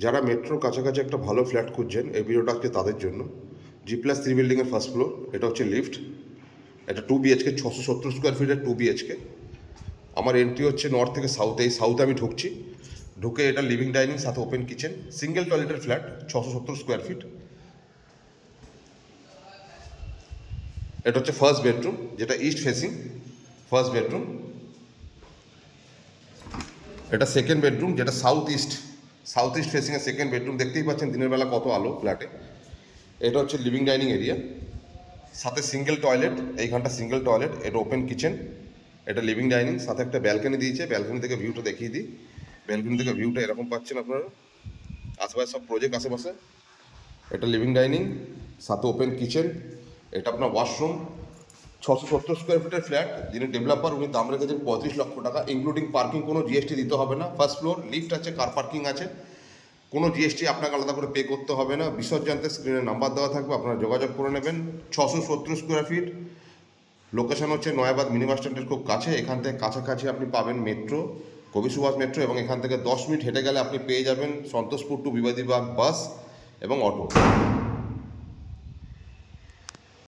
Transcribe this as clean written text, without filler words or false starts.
যারা মেট্রোর কাছাকাছি একটা ভালো ফ্ল্যাট খুঁজছেন, এই ভিডিওটা আজকে তাদের জন্য। G+3 বিল্ডিংয়ের ফার্স্ট ফ্লোর, এটা হচ্ছে লিফট। এটা 2 BHK, 670 স্কোয়ার ফিটের 2 BHK। আমার এন্ট্রি হচ্ছে নর্থ থেকে সাউথে। এই সাউথে আমি ঢুকছি, ঢুকে এটা লিভিং ডাইনিং সাথে ওপেন কিচেন, সিঙ্গেল টয়লেটের ফ্ল্যাট, 670 স্কোয়ার ফিট। এটা হচ্ছে ফার্স্ট বেডরুম, যেটা ইস্ট ফেসিং ফার্স্ট বেডরুম। এটা সেকেন্ড বেডরুম, যেটা সাউথ ইস্ট ফেসিংয়ের সেকেন্ড বেডরুম। দেখতেই পাচ্ছেন দিনের বেলা কত আলো ফ্ল্যাটে। এটা হচ্ছে লিভিং ডাইনিং এরিয়া, সাথে সিঙ্গেল টয়লেট। এইখানটা সিঙ্গেল টয়লেট, এটা ওপেন কিচেন, এটা লিভিং ডাইনিং, সাথে একটা ব্যালকনি দিয়েছে। ব্যালকনি থেকে ভিউটা দেখিয়ে দিই। ব্যালকনি থেকে ভিউটা এরকম পাচ্ছেন আপনারা, আশেপাশে সব প্রজেক্ট আশেপাশে। এটা লিভিং ডাইনিং সাথে ওপেন কিচেন, এটা আপনার ওয়াশরুম। 670 স্কোয়ার ফিটের ফ্ল্যাট, যিনি ডেভেলপার উনি দাম রেখেছেন 35 লক্ষ টাকা, ইনক্লুডিং পার্কিং। কোনো জিএসটি দিতে হবে না। ফার্স্ট ফ্লোর, লিফট আছে, কার পার্কিং আছে, কোনো জিএসটি আপনাকে আলাদা করে পে করতে হবে না। বিশদ জানতে স্ক্রিনে নাম্বার দেওয়া থাকবে, আপনারা যোগাযোগ করে নেবেন। 670 স্কোয়ার ফিট, লোকেশন হচ্ছে নয়াবাদ মিনি বাস স্ট্যান্ডের খুব কাছে। এখান থেকে কাছাকাছি আপনি পাবেন মেট্রো, কবি সুভাষ মেট্রো, এবং এখান থেকে 10 মিনিট হেঁটে গেলে আপনি পেয়ে যাবেন সন্তোষপুর টু বিবাদীবাগ বাস এবং অটো।